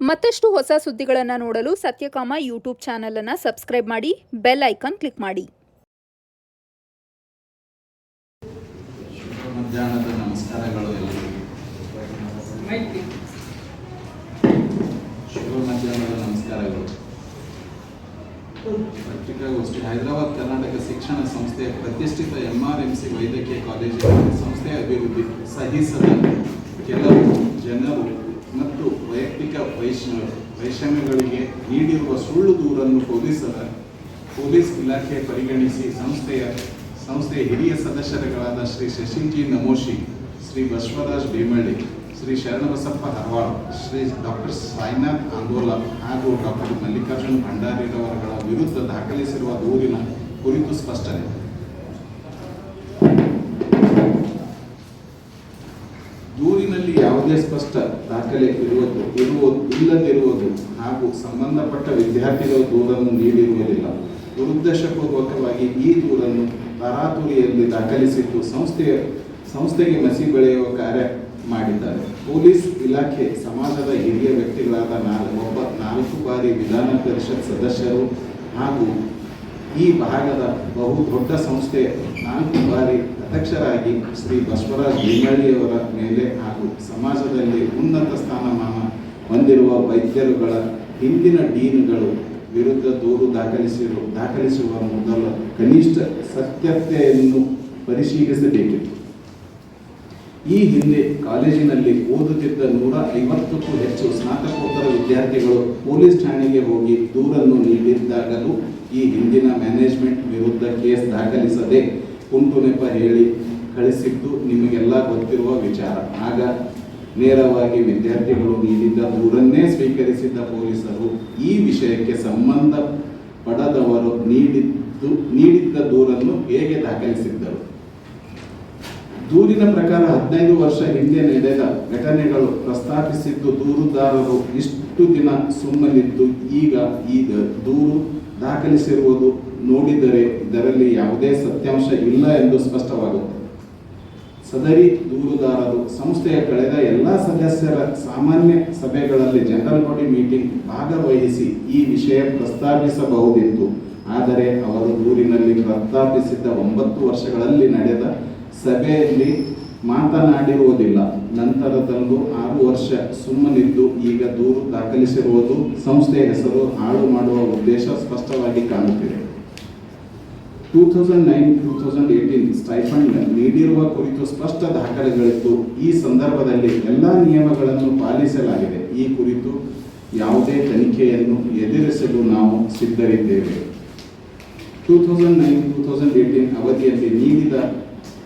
ಮತ್ತಷ್ಟು ಹೊಸ ಸುದ್ದಿಗಳನ್ನು ನೋಡಲು ಸತ್ಯಕಾಮ ಯೂಟ್ಯೂಬ್ ಚಾನೆಲ್ ಅನ್ನು ಸಬ್ಸ್ಕ್ರೈಬ್ ಮಾಡಿ, ಬೆಲ್ ಐಕಾನ್ ಕ್ಲಿಕ್ ಮಾಡಿ. ಮಧ್ಯಾಹ್ನದ ನಮಸ್ಕಾರಗಳು ಎಲ್ಲರಿಗೂ. ಶುಭ ಮಧ್ಯಾಹ್ನದ ನಮಸ್ಕಾರಗಳು. ಪತ್ರಿಕಾಗೋಷ್ಠಿ ಹೈದರಾಬಾದ್ ಕರ್ನಾಟಕ ಶಿಕ್ಷಣ ಸಂಸ್ಥೆಯ ಪ್ರತಿಷ್ಠಿತ MRMC ವೈದ್ಯಕೀಯ ಕಾಲೇಜಿನಲ್ಲಿ ಸಂಸ್ಥೆಯ ಅಭಿವೃದ್ಧಿ ಸಹಿಸದ ಕೆಲವು ಜನರು ಮತ್ತು ವೈಯಕ್ತಿಕ ವೈಷಮ್ಯಗಳಿಗೆ ನೀಡಿರುವ ಸುಳ್ಳು ದೂರನ್ನು ಪೊಲೀಸ್ ಇಲಾಖೆ ಪರಿಗಣಿಸಿ ಸಂಸ್ಥೆಯ ಹಿರಿಯ ಸದಸ್ಯರುಗಳಾದ ಶ್ರೀ ಶಶಿಜಿ ನಮೋಶಿ, ಶ್ರೀ ಬಸವರಾಜ್ ಬೇಮಳ್ಳಿ, ಶ್ರೀ ಶರಣಬಸಪ್ಪ ಹರವಾಳ್, ಶ್ರೀ ಡಾಕ್ಟರ್ ಸಾಯಿನಾಥ್ ಆಂಗೋಲಾ ಹಾಗೂ ಡಾಕ್ಟರ್ ಮಲ್ಲಿಕಾರ್ಜುನ್ ಭಂಡಾರಿರವರುಗಳ ವಿರುದ್ಧ ದಾಖಲಿಸಿರುವ ದೂರಿನ ಕುರಿತು ಸ್ಪಷ್ಟನೆ. ದೂರಿನಲ್ಲಿ ಯಾವುದೇ ಸ್ಪಷ್ಟ ದಾಖಲೆ ಇಲ್ಲದಿರುವುದು ಹಾಗೂ ಸಂಬಂಧಪಟ್ಟ ವಿದ್ಯಾರ್ಥಿಗಳು ದೂರನ್ನು ನೀಡಿರುವುದಿಲ್ಲ. ದುರುದ್ದೇಶಪೂರ್ವಕವಾಗಿ ಈ ದೂರನ್ನು ತರಾತುರಿಯಲ್ಲಿ ದಾಖಲಿಸಿದ್ದು ಸಂಸ್ಥೆಗೆ ಮಸಿ ಬೆಳೆಯುವ ಕಾರ್ಯ ಮಾಡಿದ್ದಾರೆ. ಪೊಲೀಸ್ ಇಲಾಖೆ ಸಮಾಜದ ಹಿರಿಯ ವ್ಯಕ್ತಿಗಳಾದ 4 ಬಾರಿ ವಿಧಾನ ಪರಿಷತ್ ಸದಸ್ಯರು ಹಾಗೂ ಈ ಭಾಗದ ಬಹುದೊಡ್ಡ ಸಂಸ್ಥೆಯ 4 ಬಾರಿ ಅಧ್ಯಕ್ಷರಾಗಿ ಶ್ರೀ ಬಸವರಾಜ್ ಬೇಮಳ್ಳಿಯವರ ಮೇಲೆ ಹಾಗೂ ಸಮಾಜದಲ್ಲಿ ಉನ್ನತ ಸ್ಥಾನಮಾನ ಹೊಂದಿರುವ ವೈದ್ಯರುಗಳ ಹಿಂದಿನ ಡೀನ್ಗಳು ವಿರುದ್ಧ ದೂರು ದಾಖಲಿಸುವ ಮೊದಲ ಕನಿಷ್ಠ ಸತ್ಯತೆಯನ್ನು ಪರಿಶೀಲಿಸಬೇಕಿತ್ತು. ಈ ಹಿಂದೆ ಕಾಲೇಜಿನಲ್ಲಿ ಓದುತ್ತಿದ್ದ 150ಕ್ಕೂ ಹೆಚ್ಚು ಸ್ನಾತಕೋತ್ತರ ವಿದ್ಯಾರ್ಥಿಗಳು ಪೊಲೀಸ್ ಠಾಣೆಗೆ ಹೋಗಿ ದೂರನ್ನು ನೀಡಿದ್ದಾಗಲೂ ಈ ಹಿಂದಿನ ಮ್ಯಾನೇಜ್ಮೆಂಟ್ ವಿರುದ್ಧ ಕೇಸ್ ದಾಖಲಿಸದೆ ಕುಂಟು ನೆಪ ಹೇಳಿ ಕಳಿಸಿದ್ದು ನಿಮಗೆಲ್ಲ ಗೊತ್ತಿರುವ ವಿಚಾರ. ಆಗ ನೇರವಾಗಿ ವಿದ್ಯಾರ್ಥಿಗಳು ನೀಡಿದ್ದ ದೂರನ್ನೇ ಸ್ವೀಕರಿಸಿದ್ದ ಪೊಲೀಸರು ಈ ವಿಷಯಕ್ಕೆ ಸಂಬಂಧಪಡದವರು ನೀಡಿದ್ದ ದೂರನ್ನು ಹೇಗೆ ದಾಖಲಿಸಿದ್ದರು? ದೂರಿನ ಪ್ರಕಾರ 15 ವರ್ಷ ಹಿಂದೆ ನಡೆದ ಘಟನೆಗಳು ಪ್ರಸ್ತಾಪಿಸಿದ್ದು ದೂರುದಾರರು ಇಷ್ಟು ದಿನ ಸುಮ್ಮನಿದ್ದು ಈಗ ದೂರು ದಾಖಲಿಸಿರುವುದು ನೋಡಿದರೆ ಇದರಲ್ಲಿ ಯಾವುದೇ ಸತ್ಯಾಂಶ ಇಲ್ಲ ಎಂದು ಸ್ಪಷ್ಟವಾಗುತ್ತದೆ. ಸದರಿ ದೂರುದಾರರು ಸಂಸ್ಥೆಯ ಕಳೆದ ಎಲ್ಲ ಸದಸ್ಯರ ಸಾಮಾನ್ಯ ಸಭೆಗಳಲ್ಲಿ ಜನರಲ್ ಬಾಡಿ ಮೀಟಿಂಗ್ ಭಾಗವಹಿಸಿ ಈ ವಿಷಯ ಪ್ರಸ್ತಾಪಿಸಬಹುದಿತ್ತು. ಆದರೆ ಅವರು ದೂರಿನಲ್ಲಿ ಪ್ರಸ್ತಾಪಿಸಿದ್ದ 9 ವರ್ಷಗಳಲ್ಲಿ ನಡೆದ ಸಭೆಯಲ್ಲಿ ಮಾತನಾಡಿರುವುದಿಲ್ಲ. ನಂತರದಲ್ಲೂ 6 ವರ್ಷ ಸುಮ್ಮನಿದ್ದು ಈಗ ದೂರು ದಾಖಲಿಸಿರುವುದು ಸಂಸ್ಥೆಯ ಹೆಸರು ಹಾಳು ಮಾಡುವ ಉದ್ದೇಶ ಸ್ಪಷ್ಟವಾಗಿ ಕಾಣುತ್ತಿದೆ. 2009-2018 ಸ್ಟೈಫಂಡ್ ನೀಡಿರುವ ಕುರಿತು ಸ್ಪಷ್ಟ ದಾಖಲೆಗಳಿದ್ದು ಈ ಸಂದರ್ಭದಲ್ಲಿ ಎಲ್ಲ ನಿಯಮಗಳನ್ನು ಪಾಲಿಸಲಾಗಿದೆ. ಈ ಕುರಿತು ಯಾವುದೇ ತನಿಖೆಯನ್ನು ಎದುರಿಸಲು ನಾವು ಸಿದ್ಧರಿದ್ದೇವೆ. 2009-2018 ಅವಧಿಯಲ್ಲಿ ನೀಡಿದ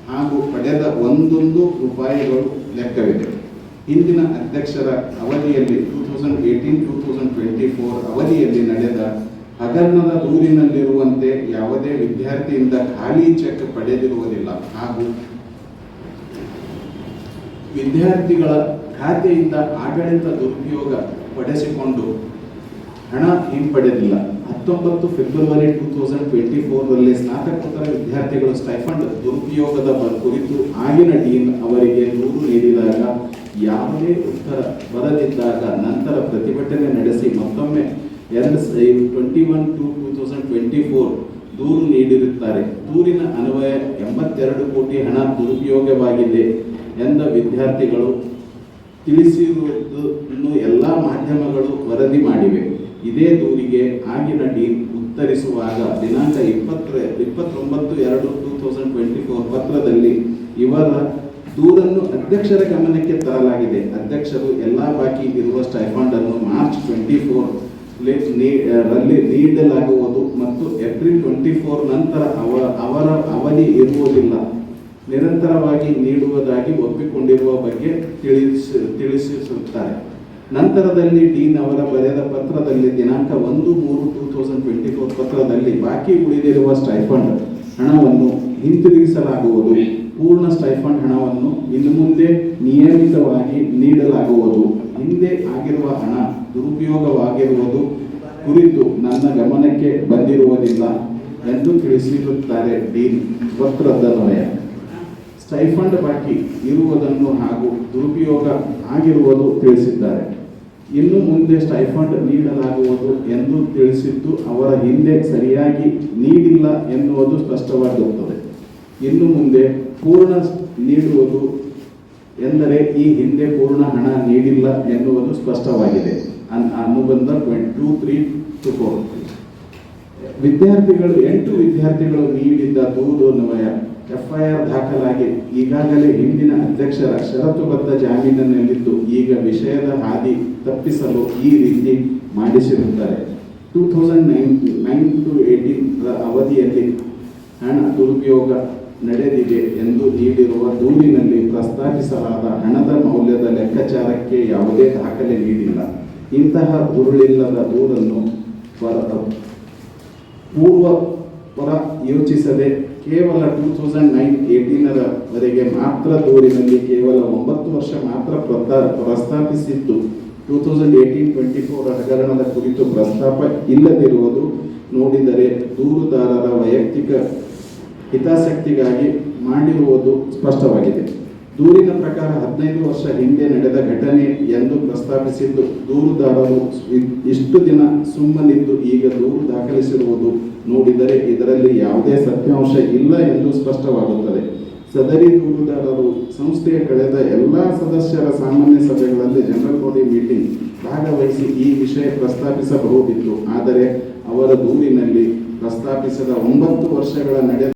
ಹಾಗೂ ಪಡೆದ 1 ರೂಪಾಯಿಗಳು ಲೆಕ್ಕವಿದೆ. ಹಿಂದಿನ ಅಧ್ಯಕ್ಷರ ಅವಧಿಯಲ್ಲಿ 2018-2024 ಅವಧಿಯಲ್ಲಿ ನಡೆದ ಹಗರಣದ ದೂರಿನಲ್ಲಿರುವಂತೆ ಯಾವುದೇ ವಿದ್ಯಾರ್ಥಿಯಿಂದ ಖಾಲಿ ಚೆಕ್ ಪಡೆದಿರುವುದಿಲ್ಲ ಹಾಗೂ ವಿದ್ಯಾರ್ಥಿಗಳ ಖಾತೆಯಿಂದ ಆಡಳಿತ ದುರುಪಯೋಗ ಪಡಿಸಿಕೊಂಡು ಹಣ ಹಿಂಪಡೆದಿಲ್ಲ. 19 ಫೆಬ್ರವರಿ 2024ರಲ್ಲಿ ಸ್ನಾತಕೋತ್ತರ ವಿದ್ಯಾರ್ಥಿಗಳು ಸ್ಟೈಫಂಡ್ ದುರುಪಯೋಗದ ಕುರಿತು ಆಗಿನ ಡೀನ್ ಅವರಿಗೆ ದೂರು ನೀಡಿದಾಗ ಯಾವುದೇ ಉತ್ತರ ಬರದಿದ್ದಾಗ ನಂತರ ಪ್ರತಿಭಟನೆ ನಡೆಸಿ ಮತ್ತೊಮ್ಮೆ 21/2024 ದೂರು ನೀಡಿರುತ್ತಾರೆ. ದೂರಿನ ಅನ್ವಯ 82 ಕೋಟಿ ಹಣ ದುರುಪಯೋಗವಾಗಿದೆ ಎಂದ ವಿದ್ಯಾರ್ಥಿಗಳು ತಿಳಿಸಿರುವುದನ್ನು ಎಲ್ಲ ಮಾಧ್ಯಮಗಳು ವರದಿ ಮಾಡಿವೆ. ಇದೇ ದೂರಿಗೆ ಆಗಿನ ಡೀನ್ ಉತ್ತರಿಸುವಾಗ ದಿನಾಂಕ 29/2/2024 ಪತ್ರದಲ್ಲಿ ಇವರ ದೂರನ್ನು ಅಧ್ಯಕ್ಷರ ಗಮನಕ್ಕೆ ತರಲಾಗಿದೆ. ಅಧ್ಯಕ್ಷರು ಎಲ್ಲ ಬಾಕಿ ಇರುವ ಸ್ಟೈಫಂಡ್ ಅನ್ನು ಮಾರ್ಚ್ 24 ರಲ್ಲಿ ನೀಡಲಾಗುವುದು ಮತ್ತು ಏಪ್ರಿಲ್ 24 ನಂತರ ಅವರ ಅವಧಿ ಇರುವುದಿಲ್ಲ, ನಿರಂತರವಾಗಿ ನೀಡುವುದಾಗಿ ಒಪ್ಪಿಕೊಂಡಿರುವ ಬಗ್ಗೆ ತಿಳಿಸುತ್ತಾರೆ. ನಂತರದಲ್ಲಿ ಡೀನ್ ಅವರ ಬರೆದ ಪತ್ರದಲ್ಲಿ ದಿನಾಂಕ 1/3/2024 ಪತ್ರದಲ್ಲಿ ಬಾಕಿ ಉಳಿದಿರುವ ಸ್ಟೈಫಂಡ್ ಹಣವನ್ನು ಹಿಂತಿರುಗಿಸಲಾಗುವುದು. ಪೂರ್ಣ ಸ್ಟೈಫಂಡ್ ಹಣವನ್ನು ಇನ್ನು ಮುಂದೆ ನಿಯಮಿತವಾಗಿ ನೀಡಲಾಗುವುದು. ಹಿಂದೆ ಆಗಿರುವ ಹಣ ದುರುಪಯೋಗವಾಗಿರುವುದು ಕುರಿತು ನನ್ನ ಗಮನಕ್ಕೆ ಬಂದಿರುವುದಿಲ್ಲ ಎಂದು ತಿಳಿಸಿರುತ್ತಾರೆ ಡೀನ್ ಪತ್ರದನ್ವಯ. ಸ್ಟೈಫಂಡ್ ಬಾಕಿ ಇರುವುದನ್ನು ಹಾಗೂ ದುರುಪಯೋಗ ಆಗಿರುವುದು ತಿಳಿಸಿದ್ದಾರೆ. ಇನ್ನು ಮುಂದೆ ಸ್ಟೈಫಂಡ್ ನೀಡಲಾಗುವುದು ಎಂದು ತಿಳಿಸಿದ್ದು ಅವರ ಹಿಂದೆ ಸರಿಯಾಗಿ ನೀಡಿಲ್ಲ ಎನ್ನುವುದು ಸ್ಪಷ್ಟವಾಗಿರುತ್ತದೆ. ಇನ್ನು ಮುಂದೆ ಪೂರ್ಣ ನೀಡುವುದು ಎಂದರೆ ಈ ಹಿಂದೆ ಪೂರ್ಣ ಹಣ ನೀಡಿಲ್ಲ ಎನ್ನುವುದು ಸ್ಪಷ್ಟವಾಗಿದೆ. ಅನುಬಂಧ 23-4 ವಿದ್ಯಾರ್ಥಿಗಳು 8 ವಿದ್ಯಾರ್ಥಿಗಳು ನೀಡಿದ್ದ ದೂರನ್ವಯ FIR ದಾಖಲಾಗಿ ಈಗಾಗಲೇ ಹಿಂದಿನ ಅಧ್ಯಕ್ಷರ ಷರತ್ತುಬದ್ಧ ಜಾಮೀನಿನಲ್ಲಿದ್ದು ಈಗ ವಿಷಯದ ಹಾದಿ ತಪ್ಪಿಸಲು ಈ ರೀತಿ ಮಾಡಿಸಿರುತ್ತಾರೆ. 2009-18 ಅವಧಿಯಲ್ಲಿ ಹಣ ದುರುಪಯೋಗ ನಡೆದಿದೆ ಎಂದು ನೀಡಿರುವ ದೂರಿನಲ್ಲಿ ಪ್ರಸ್ತಾಪಿಸಲಾದ ಹಣದ ಮೌಲ್ಯದ ಲೆಕ್ಕಾಚಾರಕ್ಕೆ ಯಾವುದೇ ದಾಖಲೆ ನೀಡಿಲ್ಲ. ಇಂತಹ ಹುರುಳಿಲ್ಲದ ದೂರನ್ನು ಪೂರ್ವಪರ ಯೋಚಿಸದೆ ಕೇವಲ 2009-18 ವರೆಗೆ ಮಾತ್ರ ದೂರಿನಲ್ಲಿ ಕೇವಲ 9 ವರ್ಷ ಮಾತ್ರ ಪ್ರಸ್ತಾಪಿಸಿದ್ದು 2018-24 ಹಗರಣದ ಕುರಿತು ಪ್ರಸ್ತಾಪ ಇಲ್ಲದಿರುವುದು ನೋಡಿದರೆ ದೂರುದಾರರ ವೈಯಕ್ತಿಕ ಹಿತಾಸಕ್ತಿಗಾಗಿ ಮಾಡಿರುವುದು ಸ್ಪಷ್ಟವಾಗಿದೆ. ದೂರಿನ ಪ್ರಕಾರ 15 ವರ್ಷ ಹಿಂದೆ ನಡೆದ ಘಟನೆ ಎಂದು ಪ್ರಸ್ತಾಪಿಸಿದ್ದು ದೂರುದಾರರು ಇಷ್ಟು ದಿನ ಸುಮ್ಮನಿದ್ದು ಈಗ ದೂರು ದಾಖಲಿಸಿರುವುದು ನೋಡಿದರೆ ಇದರಲ್ಲಿ ಯಾವುದೇ ಸತ್ಯಾಂಶ ಇಲ್ಲ ಎಂದು ಸ್ಪಷ್ಟವಾಗುತ್ತದೆ. ಸದರಿ ದೂರುದಾರರು ಸಂಸ್ಥೆಯ ಕಳೆದ ಎಲ್ಲ ಸದಸ್ಯರ ಸಾಮಾನ್ಯ ಸಭೆಗಳಲ್ಲಿ ಜನರಲ್ ಬಾಡಿ ಮೀಟಿಂಗ್ ಭಾಗವಹಿಸಿ ಈ ವಿಷಯ ಪ್ರಸ್ತಾಪಿಸಬಹುದಿತ್ತು. ಆದರೆ ಅವರ ದೂರಿನಲ್ಲಿ ಪ್ರಸ್ತಾಪಿಸಿದ 9 ವರ್ಷಗಳ ನಡೆದ